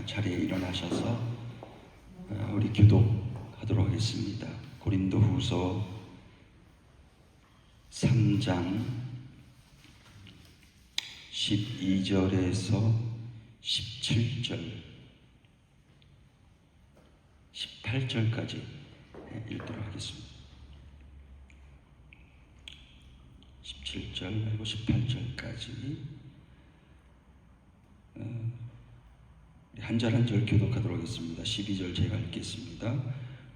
자리에 일어나셔서 우리 교독하도록 하겠습니다. 고린도후서 3장 12절에서 17절 18절까지 읽도록 하겠습니다. 17절 그리고 18절까지 한 절 한 절 교독하도록 하겠습니다. 12절 제가 읽겠습니다.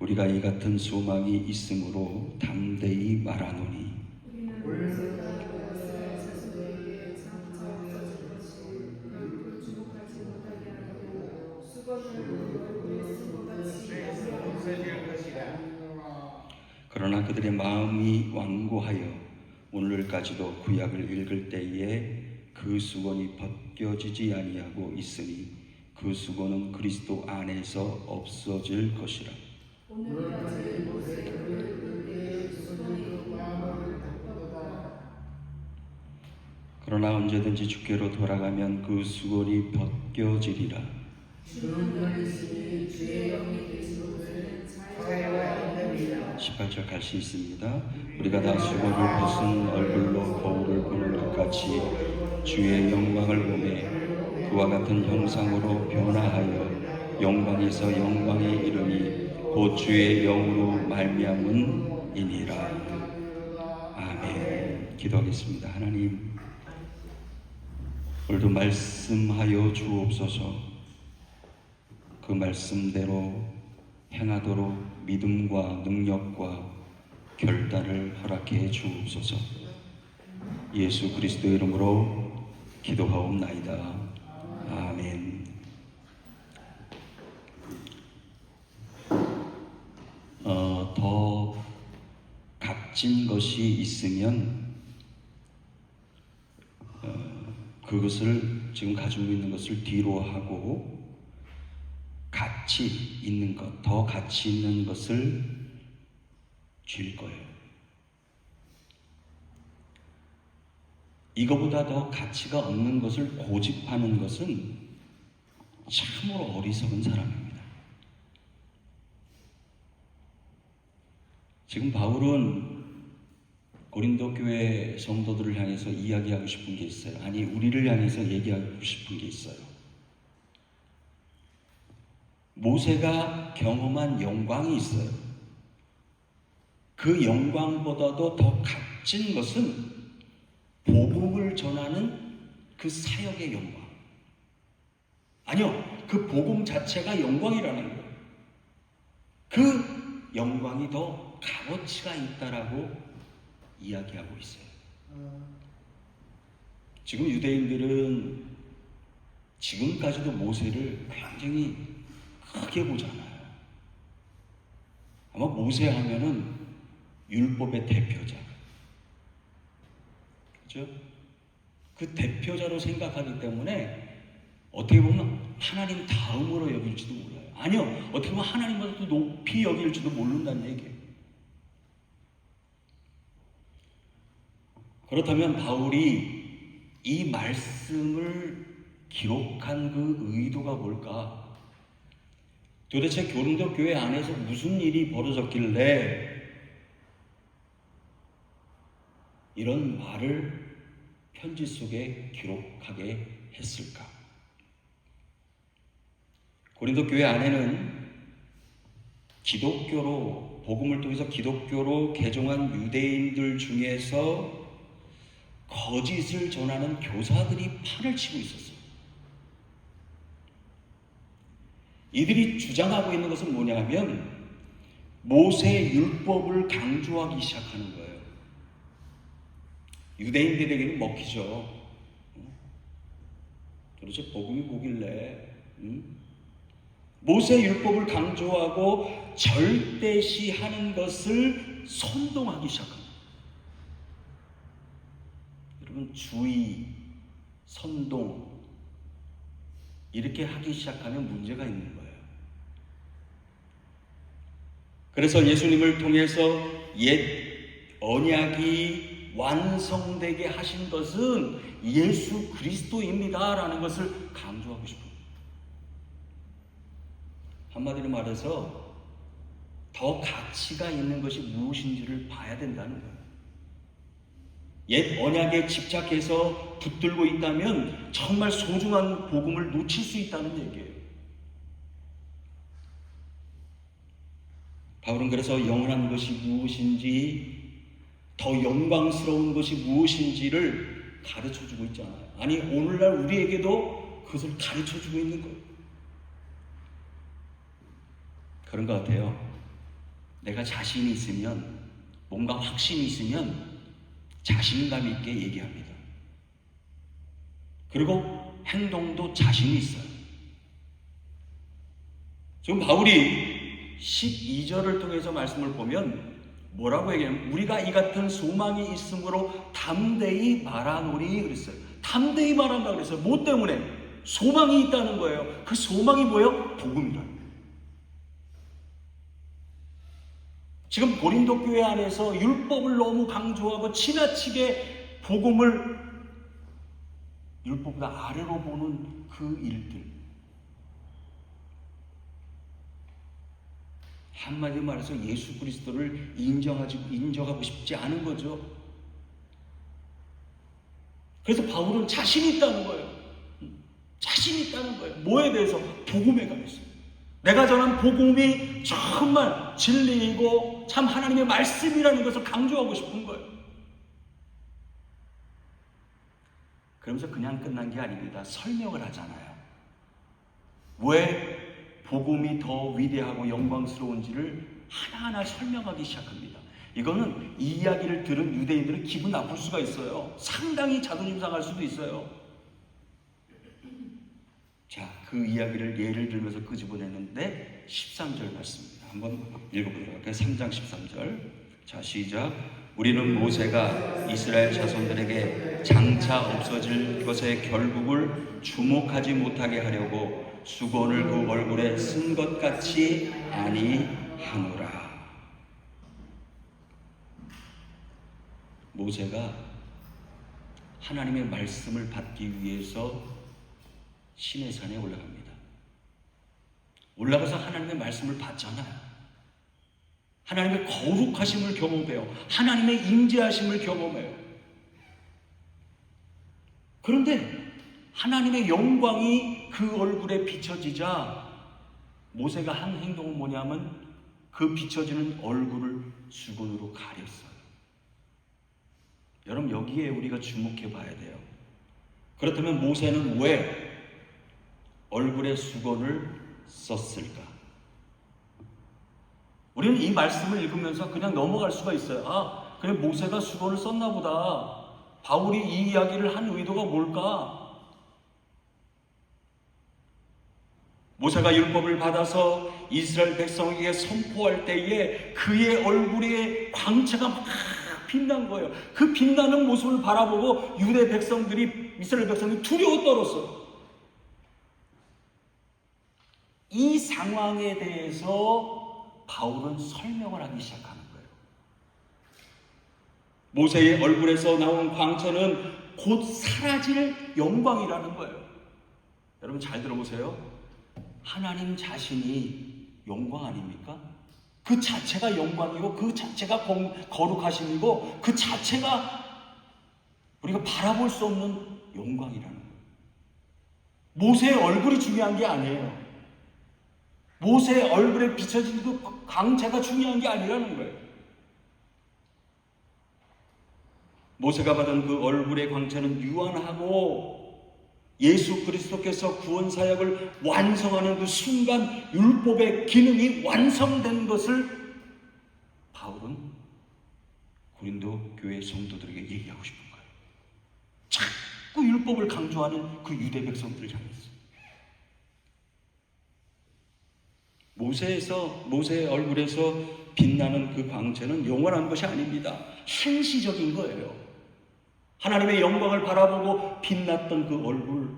우리가 이 같은 소망이 있으므로 담대히 말하노니 그러나 그들의 마음이 완고하여 오늘까지도 구약을 읽을 때에 그 수건이 벗겨지지 아니하고 있으니 그 수건은 그리스도 안에서 없어질 것이라. 그러나 언제든지 주께로 돌아가면 그 수건이 벗겨지리라. 18절 갈 수 있습니다. 우리가 다 수건을 벗은 얼굴로 거울을 보는 것 같이 주의 영광을 보매 그와 같은 형상으로 변화하여 영광에서 영광에 이르니 곧 주의 영으로 말미암음이니라. 아멘. 기도하겠습니다. 하나님, 오늘도 말씀하여 주옵소서. 그 말씀대로 행하도록 믿음과 능력과 결단을 허락해 주옵소서. 예수 그리스도의 이름으로 기도하옵나이다. 아멘. 더 값진 것이 있으면 그것을 지금 가지고 있는 것을 뒤로 하고 가치 있는 것, 더 가치 있는 것을 줄 거예요. 이거보다 더 가치가 없는 것을 고집하는 것은 참으로 어리석은 사람입니다. 지금 바울은 고린도 교회 성도들을 향해서 이야기하고 싶은 게 있어요. 아니, 우리를 향해서 얘기하고 싶은 게 있어요. 모세가 경험한 영광이 있어요. 그 영광보다도 더 값진 것은 복음을 전하는 그 사역의 영광. 아니요, 그 복음 자체가 영광이라는 거예요. 그 영광이 더 값어치가 있다라고 이야기하고 있어요. 지금 유대인들은 지금까지도 모세를 굉장히 크게 보잖아요. 아마 모세 하면은 율법의 대표자. 그렇죠? 그 대표자로 생각하기 때문에 어떻게 보면 하나님 다음으로 여길지도 몰라요. 아니요, 어떻게 보면 하나님보다 더 높이 여길지도 모른다는 얘기예요. 그렇다면 바울이 이 말씀을 기록한 그 의도가 뭘까? 도대체 고린도 교회 안에서 무슨 일이 벌어졌길래 이런 말을 편지 속에 기록하게 했을까? 고린도 교회 안에는 기독교로, 복음을 통해서 기독교로 개종한 유대인들 중에서 거짓을 전하는 교사들이 판을 치고 있었어요. 이들이 주장하고 있는 것은 뭐냐 하면 모세 율법을 강조하기 시작하는 거예요. 유대인들에게는 먹히죠. 도대체 복음이 뭐길래 모세 율법을 강조하고 절대시하는 것을 선동하기 시작합니다. 여러분, 주의, 선동 이렇게 하기 시작하면 문제가 있는 거예요. 그래서 예수님을 통해서 옛 언약이 완성되게 하신 것은 예수 그리스도입니다라는 것을 강조하고 싶어요. 한마디로 말해서 더 가치가 있는 것이 무엇인지를 봐야 된다는 거예요. 옛 언약에 집착해서 붙들고 있다면 정말 소중한 복음을 놓칠 수 있다는 얘기예요. 바울은 그래서 영원한 것이 무엇인지, 더 영광스러운 것이 무엇인지를 가르쳐주고 있잖아요. 아니, 오늘날 우리에게도 그것을 가르쳐주고 있는 거예요. 그런 것 같아요. 내가 자신이 있으면, 뭔가 확신이 있으면 자신감 있게 얘기합니다. 그리고 행동도 자신이 있어요. 지금 바울이 12절을 통해서 말씀을 보면 뭐라고 얘기하냐면, 우리가 이 같은 소망이 있으므로 담대히 말하노니 그랬어요. 담대히 말한다 그랬어요. 뭐 때문에? 소망이 있다는 거예요. 그 소망이 뭐예요? 복음이라는 거예요. 지금 고린도 교회 안에서 율법을 너무 강조하고 지나치게 복음을 율법보다 아래로 보는 그 일들, 한마디로 말해서 예수 그리스도를 인정하고 싶지 않은 거죠. 그래서 바울은 자신이 있다는 거예요. 자신이 있다는 거예요. 뭐에 대해서? 복음에 관해서. 내가 전한 복음이 정말 진리이고 참 하나님의 말씀이라는 것을 강조하고 싶은 거예요. 그러면서 그냥 끝난 게 아닙니다. 설명을 하잖아요. 왜 복음이 더 위대하고 영광스러운지를 하나하나 설명하기 시작합니다. 이거는 이 이야기를 들은 유대인들은 기분 나쁠 수가 있어요. 상당히 자존심 상할 수도 있어요. 자, 그 이야기를 예를 들면서 끄집어내는데 13절 말씀입니다. 한번 읽어보도록 할까요? 3장 13절. 자, 시작. 우리는 모세가 이스라엘 자손들에게 장차 없어질 것의 결국을 주목하지 못하게 하려고 수건을 그 얼굴에 쓴 것 같이 아니하노라. 모세가 하나님의 말씀을 받기 위해서 시내산에 올라갑니다. 올라가서 하나님의 말씀을 받잖아요. 하나님의 거룩하심을 경험해요. 하나님의 임재하심을 경험해요. 그런데 하나님의 영광이 그 얼굴에 비춰지자 모세가 한 행동은 뭐냐면 그 비춰지는 얼굴을 수건으로 가렸어요. 여러분, 여기에 우리가 주목해 봐야 돼요. 그렇다면 모세는 왜 얼굴에 수건을 썼을까? 우리는 이 말씀을 읽으면서 그냥 넘어갈 수가 있어요. 아, 그래, 모세가 수건을 썼나 보다. 바울이 이 이야기를 한 의도가 뭘까? 모세가 율법을 받아서 이스라엘 백성에게 선포할 때에 그의 얼굴에 광채가 막 빛난 거예요. 그 빛나는 모습을 바라보고 유대 백성들이, 이스라엘 백성들이 두려워 떨었어요. 이 상황에 대해서 바울은 설명을 하기 시작하는 거예요. 모세의 얼굴에서 나온 광채는 곧 사라질 영광이라는 거예요. 여러분 잘 들어보세요. 하나님 자신이 영광 아닙니까? 그 자체가 영광이고 그 자체가 거룩하심이고 그 자체가 우리가 바라볼 수 없는 영광이라는 거예요. 모세의 얼굴이 중요한 게 아니에요. 모세의 얼굴에 비춰진 그 광채가 중요한 게 아니라는 거예요. 모세가 받은 그 얼굴의 광채는 유한하고 예수 그리스도께서 구원 사역을 완성하는 그 순간 율법의 기능이 완성된 것을 바울은 고린도 교회 성도들에게 얘기하고 싶은 거예요. 자꾸 율법을 강조하는 그 유대 백성들을 향해서. 모세의 얼굴에서 빛나는 그 광채는 영원한 것이 아닙니다. 한시적인 거예요. 하나님의 영광을 바라보고 빛났던 그 얼굴.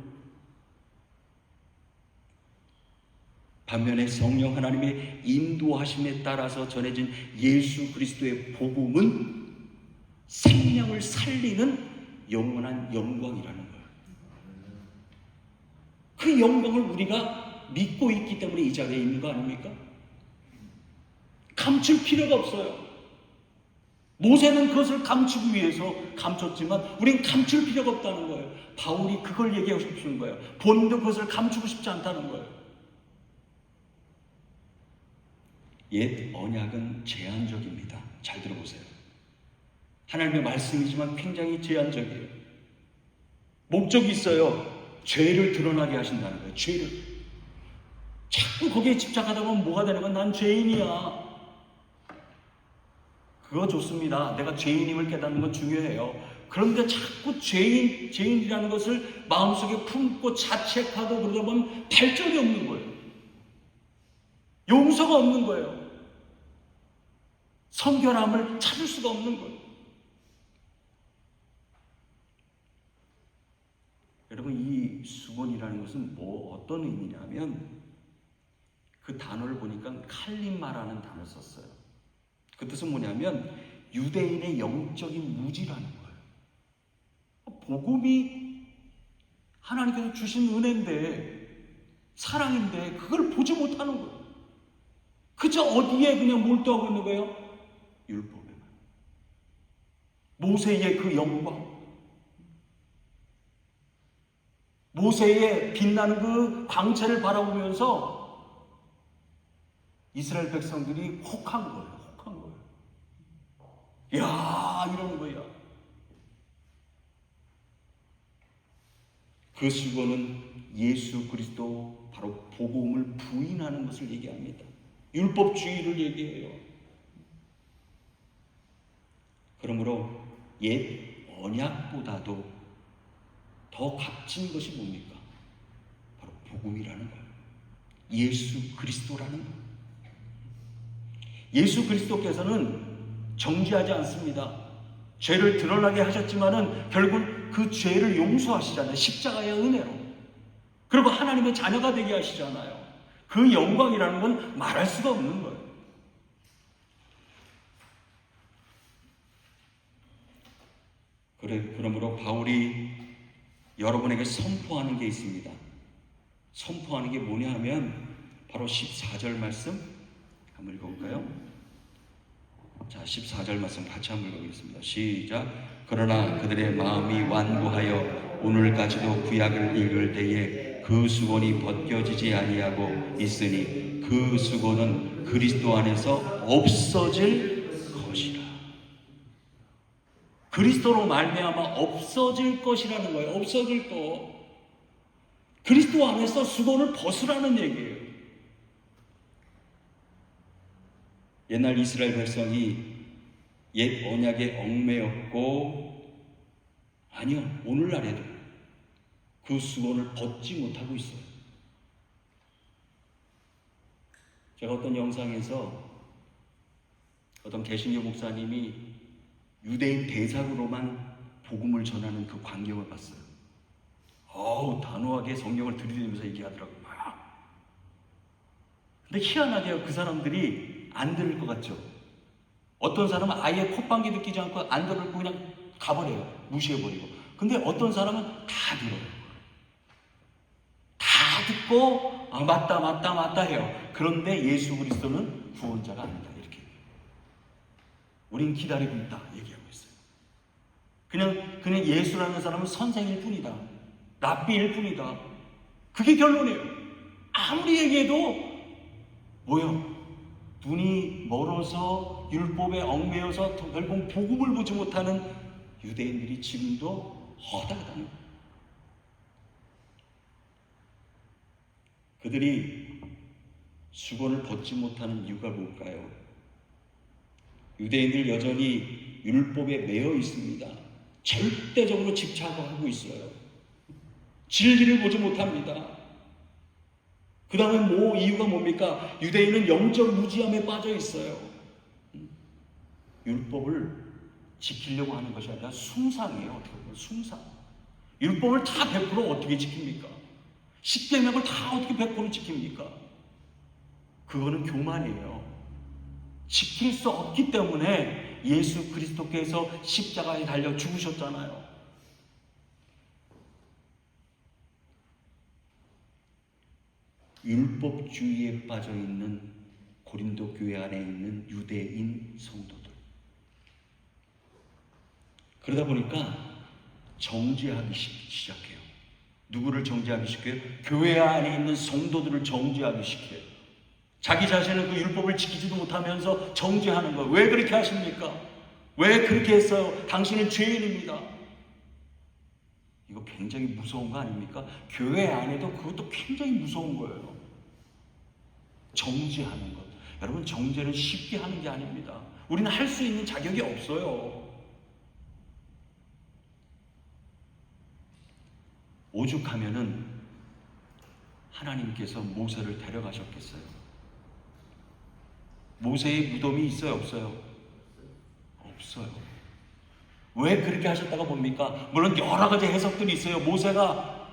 반면에 성령 하나님의 인도하심에 따라서 전해진 예수 그리스도의 복음은 생명을 살리는 영원한 영광이라는 거예요. 그 영광을 우리가 믿고 있기 때문에 이 자리에 있는 거 아닙니까? 감출 필요가 없어요. 모세는 그것을 감추기 위해서 감췄지만 우린 감출 필요가 없다는 거예요. 바울이 그걸 얘기하고 싶은 거예요. 본인도 그것을 감추고 싶지 않다는 거예요. 옛 언약은 제한적입니다. 잘 들어보세요. 하나님의 말씀이지만 굉장히 제한적이에요. 목적이 있어요. 죄를 드러나게 하신다는 거예요. 죄를. 자꾸 거기에 집착하다 보면 뭐가 되는 건 난 죄인이야. 그거 좋습니다. 내가 죄인임을 깨닫는 건 중요해요. 그런데 자꾸 죄인이라는 것을 마음속에 품고 자책하고 그러다 보면 발전이 없는 거예요. 용서가 없는 거예요. 성결함을 찾을 수가 없는 거예요. 여러분, 이 수곤이라는 것은 어떤 의미냐면 그 단어를 보니까 칼림마라는 단어를 썼어요. 그 뜻은 뭐냐면 유대인의 영적인 무지라는 거예요. 복음이 하나님께서 주신 은혜인데, 사랑인데 그걸 보지 못하는 거예요. 그저 어디에 그냥 몰두하고 있는 거예요? 율법에만. 모세의 그 영광, 모세의 빛나는 그 광채를 바라보면서 이스라엘 백성들이 혹한 거예요. 혹한 거예요. 야, 이러는 거야. 그 수고는 예수 그리스도 바로 복음을 부인하는 것을 얘기합니다. 율법주의를 얘기해요. 그러므로 옛 언약보다도 더 값진 것이 뭡니까? 바로 복음이라는 거예요. 예수 그리스도라는 거예요. 예수 그리스도께서는 정죄하지 않습니다. 죄를 드러나게 하셨지만은 결국 그 죄를 용서하시잖아요. 십자가의 은혜로. 그리고 하나님의 자녀가 되게 하시잖아요. 그 영광이라는 건 말할 수가 없는 거예요. 그러므로 바울이 여러분에게 선포하는 게 있습니다. 선포하는 게 뭐냐 하면 바로 14절 말씀 한번 읽어볼까요? 자, 14절 말씀 같이 한번 읽어보겠습니다. 시작. 그러나 그들의 마음이 완고하여 오늘까지도 구약을 읽을 때에 그 수건이 벗겨지지 아니하고 있으니 그 수건은 그리스도 안에서 없어질 것이라. 그리스도로 말미암아 없어질 것이라는 거예요. 없어질 것. 그리스도 안에서 수건을 벗으라는 얘기예요. 옛날 이스라엘 백성이 옛 언약에 얽매였고, 아니요, 오늘날에도 그 수건을 벗지 못하고 있어요. 제가 어떤 영상에서 어떤 개신교 목사님이 유대인 대상으로만 복음을 전하는 그 광경을 봤어요. 단호하게 성경을 들이대면서 얘기하더라고요. 근데 희한하게요, 그 사람들이 안 들을 것 같죠? 어떤 사람은 아예 콧방귀 느끼지 않고 안 들고 그냥 가버려요. 무시해버리고. 근데 어떤 사람은 다 들어요. 다 듣고 맞다 해요. 그런데 예수 그리스도는 구원자가 아니다, 이렇게. 우린 기다리고 있다 얘기하고 있어요. 그냥 예수라는 사람은 선생일 뿐이다, 랍비일 뿐이다. 그게 결론이에요. 아무리 얘기해도 뭐요? 눈이 멀어서 율법에 얽매여서 결국 복음을 보지 못하는 유대인들이 지금도 허다하다는 거예요. 그들이 수건을 벗지 못하는 이유가 뭘까요? 유대인들 여전히 율법에 매여 있습니다. 절대적으로 집착하고 있어요. 진리를 보지 못합니다. 그 다음에 이유가 뭡니까? 유대인은 영적 무지함에 빠져 있어요. 율법을 지키려고 하는 것이 아니라 숭상이에요. 어떻게 보면 숭상. 율법을 다 100% 어떻게 지킵니까? 십계명을 다 어떻게 100% 지킵니까? 그거는 교만이에요. 지킬 수 없기 때문에 예수 그리스도께서 십자가에 달려 죽으셨잖아요. 율법주의에 빠져 있는 고린도 교회 안에 있는 유대인 성도들. 그러다 보니까 정죄하기 시작해요. 누구를 정죄하기 시켜요? 교회 안에 있는 성도들을 정죄하기 시켜요. 자기 자신은 그 율법을 지키지도 못하면서 정죄하는 거예요. 왜 그렇게 하십니까? 왜 그렇게 했어요? 당신은 죄인입니다. 이거 굉장히 무서운 거 아닙니까? 교회 안에도 그것도 굉장히 무서운 거예요. 정죄하는 것. 여러분, 정죄는 쉽게 하는 게 아닙니다. 우리는 할 수 있는 자격이 없어요. 오죽하면은 하나님께서 모세를 데려가셨겠어요? 모세의 무덤이 있어요, 없어요? 없어요. 왜 그렇게 하셨다고 봅니까? 물론 여러 가지 해석들이 있어요. 모세가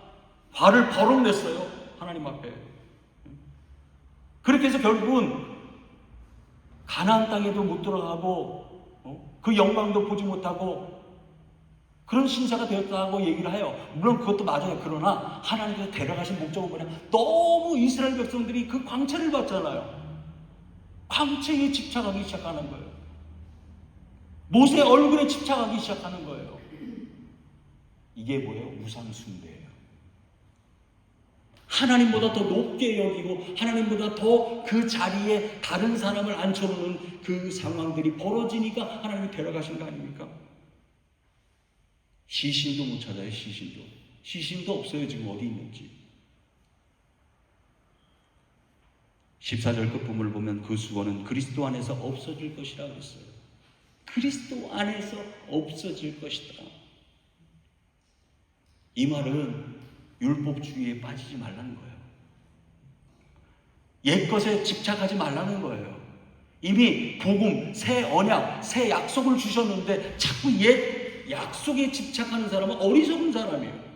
발을 버럭 냈어요, 하나님 앞에. 그렇게 해서 결국은 가나안 땅에도 못 들어가고 그 영광도 보지 못하고 그런 신사가 되었다고 얘기를 해요. 물론 그것도 맞아요. 그러나 하나님께서 데려가신 목적은 뭐냐? 너무 이스라엘 백성들이 그 광채를 봤잖아요. 광채에 집착하기 시작하는 거예요. 모세 얼굴에 집착하기 시작하는 거예요. 이게 뭐예요? 우상숭배예요. 하나님보다 더 높게 여기고 하나님보다 더 그 자리에 다른 사람을 앉혀놓는 그 상황들이 벌어지니까 하나님이 데려가신 거 아닙니까? 시신도 못 찾아요. 시신도 없어요. 지금 어디 있는지. 14절 끝부분을 보면 그 수건은 그리스도 안에서 없어질 것이라 그랬어요. 그리스도 안에서 없어질 것이다. 이 말은 율법주의에 빠지지 말라는 거예요. 옛것에 집착하지 말라는 거예요. 이미 복음, 새 언약, 새 약속을 주셨는데 자꾸 옛 약속에 집착하는 사람은 어리석은 사람이에요.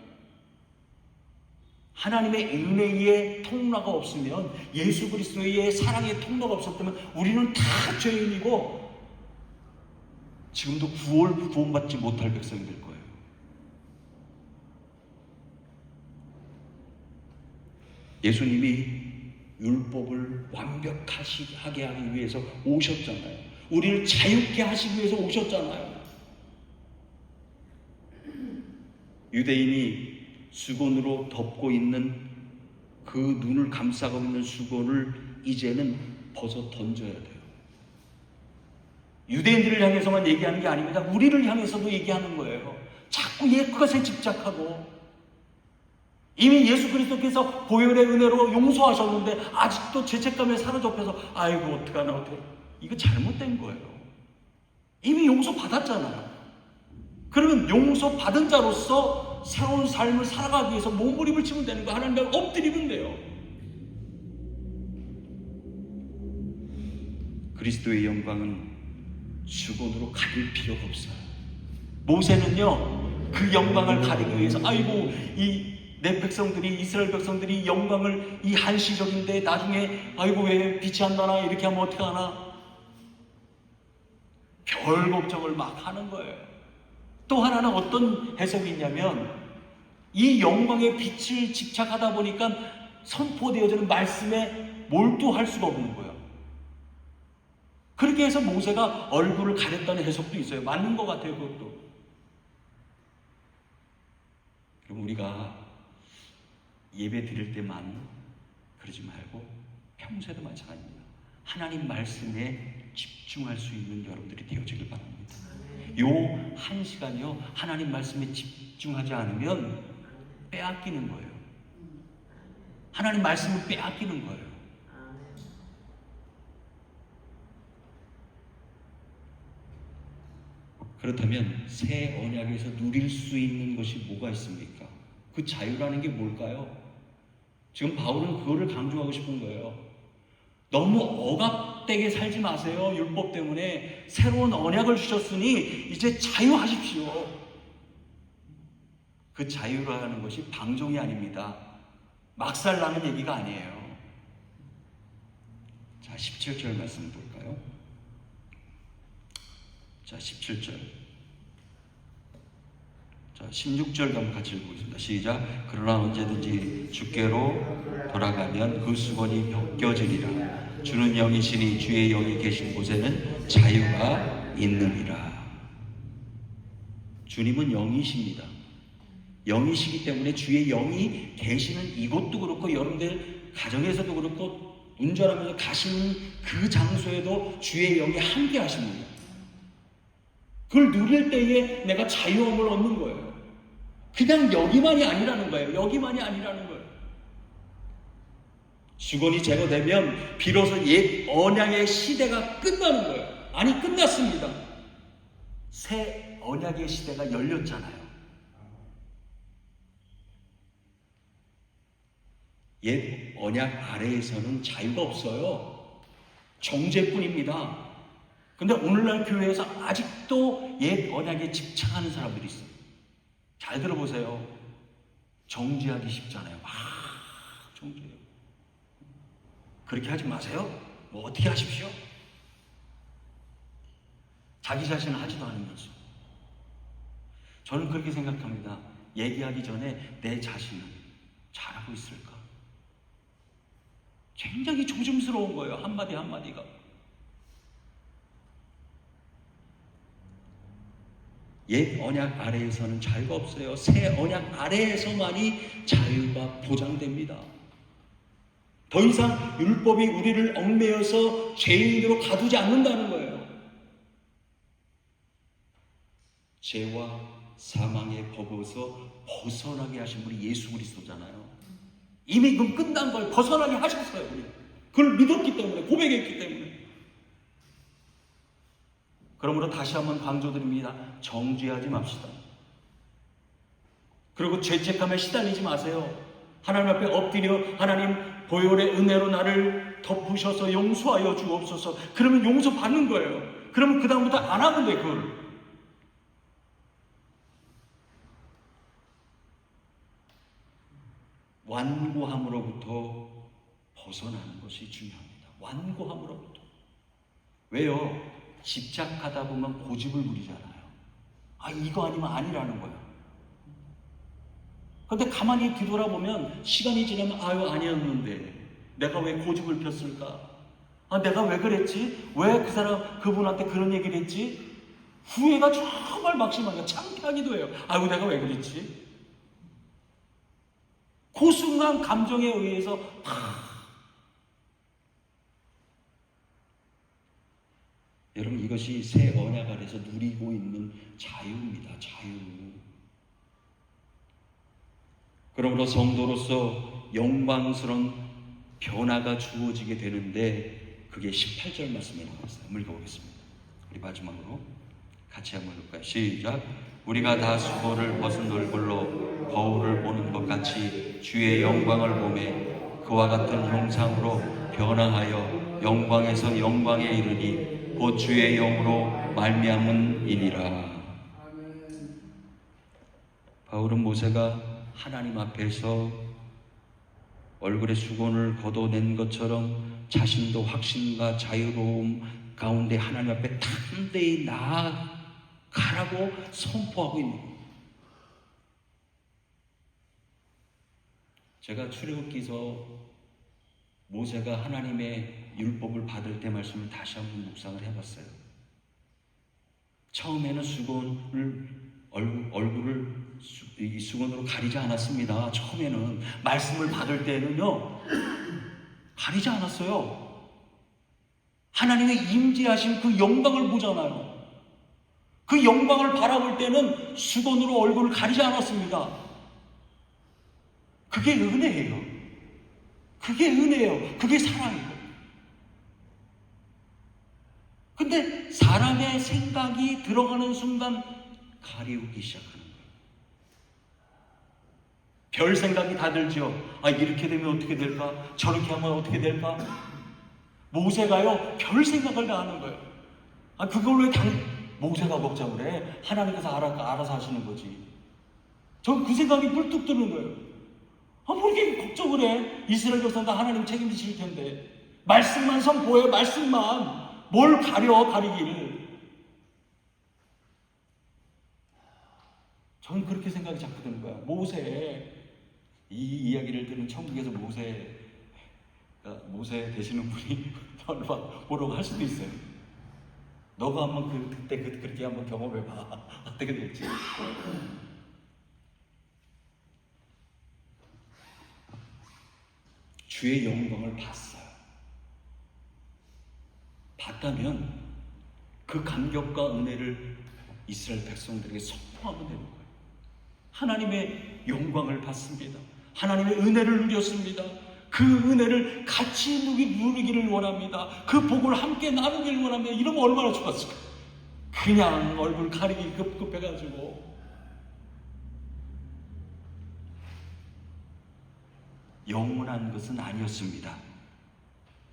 하나님의 은혜의 통로가 없으면, 예수 그리스도의 사랑의 통로가 없었다면 우리는 다 죄인이고 지금도 구원받지 못할 백성이 될 거예요. 예수님이 율법을 완벽하게 하기 위해서 오셨잖아요. 우리를 자유케 하시기 위해서 오셨잖아요. 유대인이 수건으로 덮고 있는 그 눈을 감싸고 있는 수건을 이제는 벗어 던져야 돼요. 유대인들을 향해서만 얘기하는 게 아닙니다. 우리를 향해서도 얘기하는 거예요. 자꾸 옛것에 집착하고, 이미 예수 그리스도께서 보혈의 은혜로 용서하셨는데 아직도 죄책감에 사로잡혀서 아이고 어떡하나. 이거 잘못된 거예요. 이미 용서받았잖아요. 그러면 용서받은 자로서 새로운 삶을 살아가기 위해서 몸부림을 치면 되는 거, 하나님 앞에 엎드리면 돼요. 그리스도의 영광은 수건으로 가릴 필요가 없어요. 모세는요, 그 영광을 가리기 위해서 아이고 내 백성들이, 이스라엘 백성들이 영광을, 이 한시적인데 나중에 아이고 왜 빛이 안 나나, 이렇게 하면 어떻게 하나, 별 걱정을 막 하는 거예요. 또 하나는 어떤 해석이 있냐면, 이 영광의 빛을 집착하다 보니까 선포되어지는 말씀에 몰두할 수가 없는 거예요. 그렇게 해서 모세가 얼굴을 가렸다는 해석도 있어요. 맞는 것 같아요, 그것도. 그럼 우리가 예배 드릴 때만 그러지 말고 평소에도 마찬가지입니다. 하나님 말씀에 집중할 수 있는 여러분들이 되어지길 바랍니다. 요 한 시간이요, 하나님 말씀에 집중하지 않으면 빼앗기는 거예요. 하나님 말씀을 빼앗기는 거예요. 그렇다면 새 언약에서 누릴 수 있는 것이 뭐가 있습니까? 그 자유라는 게 뭘까요? 지금 바울은 그거를 강조하고 싶은 거예요. 너무 억압되게 살지 마세요. 율법 때문에 새로운 언약을 주셨으니 이제 자유하십시오. 그 자유라는 것이 방종이 아닙니다. 막살나는 얘기가 아니에요. 자, 17절 말씀 볼까요? 자, 17절. 자, 16절 한번 같이 읽어보겠습니다. 시작. 그러나 언제든지 주께로 돌아가면 그 수건이 벗겨지리라. 주는 영이시니 주의 영이 계신 곳에는 자유가 있느니라. 주님은 영이십니다. 영이시기 때문에 주의 영이 계시는 이곳도 그렇고 여러분들 가정에서도 그렇고 운전하면서 가시는 그 장소에도 주의 영이 함께 하십니다. 그걸 누릴 때에 내가 자유함을 얻는 거예요. 그냥 여기만이 아니라는 거예요. 여기만이 아니라는 거예요. 수건이 제거되면 비로소 옛 언약의 시대가 끝나는 거예요. 아니, 끝났습니다. 새 언약의 시대가 열렸잖아요. 옛 언약 아래에서는 자유가 없어요. 정죄뿐입니다. 근데 오늘날 교회에서 아직도 옛 언약에 집착하는 사람들이 있어요. 잘 들어보세요. 정죄하기 쉽잖아요. 막 정죄해요. 그렇게 하지 마세요. 뭐 어떻게 하십시오? 자기 자신은 하지도 않으면서. 저는 그렇게 생각합니다. 얘기하기 전에 내 자신은 잘하고 있을까? 굉장히 조심스러운 거예요. 한마디 한마디가. 옛 언약 아래에서는 자유가 없어요. 새 언약 아래에서만이 자유가 보장됩니다. 더 이상 율법이 우리를 얽매여서 죄인으로 가두지 않는다는 거예요. 죄와 사망의 법에서 벗어나게 하신 분이 예수 그리스도잖아요. 이미 그 끝난 걸 벗어나게 하셨어요. 우리. 그걸 믿었기 때문에, 고백했기 때문에. 그러므로 다시 한번 강조드립니다. 정죄하지 맙시다. 그리고 죄책감에 시달리지 마세요. 하나님 앞에 엎드려 하나님 보혈의 은혜로 나를 덮으셔서 용서하여 주옵소서. 그러면 용서받는 거예요. 그러면 그 다음부터 안 하면 돼, 그걸. 완고함으로부터 벗어나는 것이 중요합니다. 완고함으로부터. 왜요? 집착하다 보면 고집을 부리잖아요. 아, 이거 아니면 아니라는 거예요. 그런데 가만히 뒤돌아보면 시간이 지나면 아유, 아니었는데 내가 왜 고집을 폈을까? 아, 내가 왜 그랬지? 왜 그 사람, 그분한테 그런 얘기를 했지? 후회가 정말 막심하게 창피하기도 해요. 아유, 내가 왜 그랬지? 그 순간 감정에 의해서 여러분, 이것이 새 언약 아래서 누리고 있는 자유입니다. 자유. 그러므로 성도로서 영광스러운 변화가 주어지게 되는데 그게 18절 말씀에 나와 있어요. 한번 읽어보겠습니다. 우리 마지막으로 같이 한번 읽을까요? 시작. 우리가 다 수고를 벗은 얼굴로 거울을 보는 것 같이 주의 영광을 보매 그와 같은 형상으로 변화하여 영광에서 영광에 이르니 곧 주의 영으로 말미암음이니라. 바울은 모세가 하나님 앞에서 얼굴에 수건을 걷어낸 것처럼 자신도 확신과 자유로움 가운데 하나님 앞에 담대히 나아가라고 선포하고 있는 거예요. 제가 출애굽기서 모세가 하나님의 율법을 받을 때 말씀을 다시 한번 묵상을 해봤어요. 처음에는 수건을 얼굴을 이 수건으로 가리지 않았습니다. 처음에는 말씀을 받을 때는요 가리지 않았어요. 하나님의 임재하신 그 영광을 보잖아요. 그 영광을 바라볼 때는 수건으로 얼굴을 가리지 않았습니다. 그게 은혜예요. 그게 은혜예요. 그게 사랑이에요. 근데 사람의 생각이 들어가는 순간 가리우기 시작하는 거예요. 별 생각이 다 들죠. 아, 이렇게 되면 어떻게 될까? 저렇게 하면 어떻게 될까? 모세가요 별 생각을 다 하는 거예요. 아, 그걸 왜 모세가 걱정을 해? 하나님께서 알아서 하시는 거지. 전 그 생각이 불뚝 드는 거예요. 아, 뭐 이렇게 걱정을 해? 이스라엘 백성도 하나님 책임지실 텐데. 말씀만 선포해, 말씀만. 뭘 가리기를. 저는 그렇게 생각이 자꾸 드는 거야. 모세, 이 이야기를 들은 천국에서 모세 되시는 분이 뭐라고 할 수도 있어요. 너가 한번 그때 그렇게 한번 경험해봐. 어떻게 될지. 주의 영광을 봤어요. 봤다면 그 감격과 은혜를 이스라엘 백성들에게 선포하면 되는 거예요. 하나님의 영광을 받습니다. 하나님의 은혜를 누렸습니다. 그 은혜를 같이 누리기를 원합니다. 그 복을 함께 나누기를 원합니다. 이러면 얼마나 좋았을까. 그냥 얼굴 가리기 급급해가지고 영원한 것은 아니었습니다.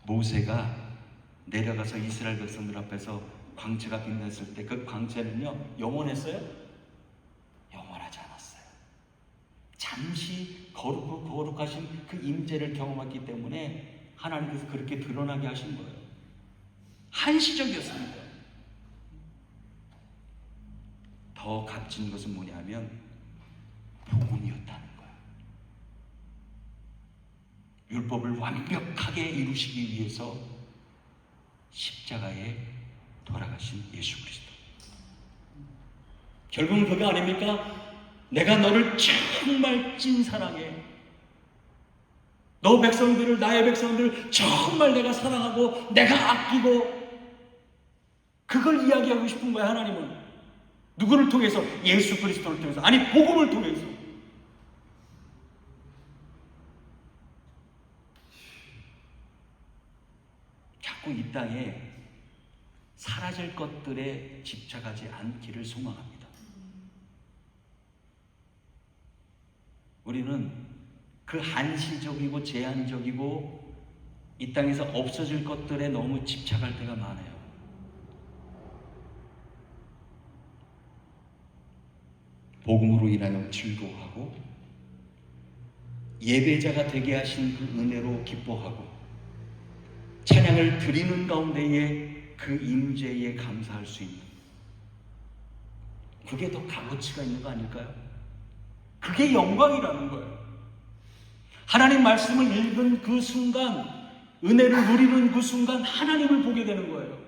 모세가 내려가서 이스라엘 백성들 앞에서 광채가 빛났을 때 그 광채는요 영원했어요? 영원하지 않았어요. 잠시 거룩하신 그 임재를 경험했기 때문에 하나님께서 그렇게 드러나게 하신 거예요. 한시적이었습니다. 더 값진 것은 뭐냐면 복음이었다는 거예요. 율법을 완벽하게 이루시기 위해서 십자가에 돌아가신 예수 그리스도. 결국은 그거 아닙니까? 내가 너를 정말 찐 사랑해. 너 백성들을, 나의 백성들을 정말 내가 사랑하고 내가 아끼고, 그걸 이야기하고 싶은 거야. 하나님은 누구를 통해서? 예수 그리스도를 통해서. 아니 복음을 통해서. 자꾸 이 땅에 사라질 것들에 집착하지 않기를 소망합니다. 우리는 그 한시적이고 제한적이고 이 땅에서 없어질 것들에 너무 집착할 때가 많아요. 복음으로 인하여 즐거워하고 예배자가 되게 하신 그 은혜로 기뻐하고 찬양을 드리는 가운데에 그 임재에 감사할 수 있는, 그게 더 값어치가 있는 거 아닐까요? 그게 영광이라는 거예요. 하나님 말씀을 읽은 그 순간, 은혜를 누리는 그 순간 하나님을 보게 되는 거예요.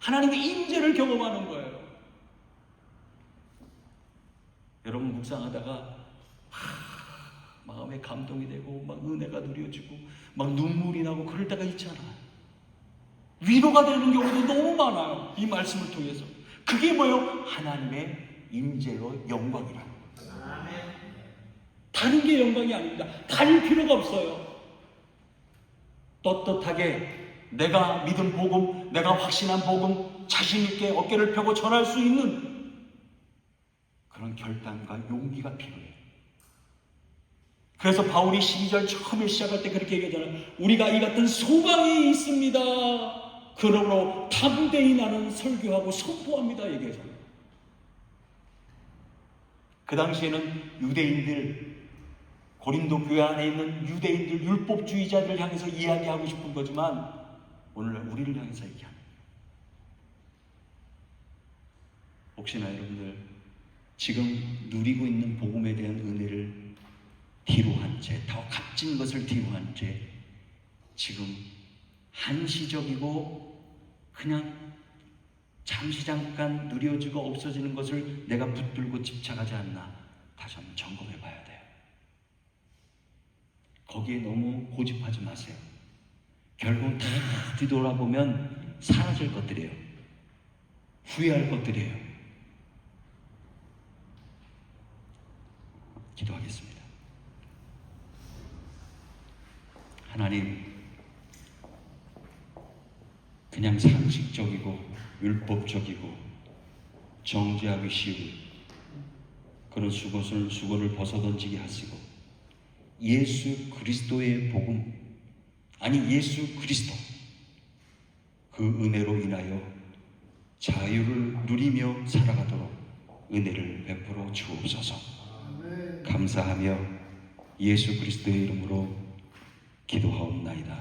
하나님의 임재를 경험하는 거예요. 여러분 묵상하다가 마음에 감동이 되고 막 은혜가 누려지고 막 눈물이 나고 그럴 때가 있잖아요. 위로가 되는 경우도 너무 많아요. 이 말씀을 통해서. 그게 뭐예요? 하나님의 임재로 영광이라. 다른 게 영광이 아닙니다. 다닐 필요가 없어요. 떳떳하게 내가 믿은 복음, 내가 확신한 복음, 자신 있게 어깨를 펴고 전할 수 있는 그런 결단과 용기가 필요해요. 그래서 바울이 12절 처음에 시작할 때 그렇게 얘기하잖아요. 우리가 이 같은 소망이 있습니다. 그러므로 담대히 나는 설교하고 선포합니다. 얘기하잖아요. 그 당시에는 유대인들, 고린도 교회 안에 있는 유대인들, 율법주의자들을 향해서 이야기하고 싶은 거지만 오늘날 우리를 향해서 얘기합니다. 혹시나 여러분들 지금 누리고 있는 복음에 대한 은혜를 뒤로 한 채, 더 값진 것을 뒤로 한 채, 지금 한시적이고 그냥 잠시 잠깐 누려지고 없어지는 것을 내가 붙들고 집착하지 않나 다시 한번 점검해 봐야 돼요. 거기에 너무 고집하지 마세요. 결국 다 뒤돌아보면 사라질 것들이에요. 후회할 것들이에요. 기도하겠습니다. 하나님, 그냥 상식적이고 율법적이고 정죄하기 쉬운 그런 수고를 벗어던지게 하시고 예수 그리스도의 복음, 아니 예수 그리스도 그 은혜로 인하여 자유를 누리며 살아가도록 은혜를 베풀어 주옵소서. 감사하며 예수 그리스도의 이름으로 기도하옵나이다.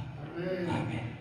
아멘.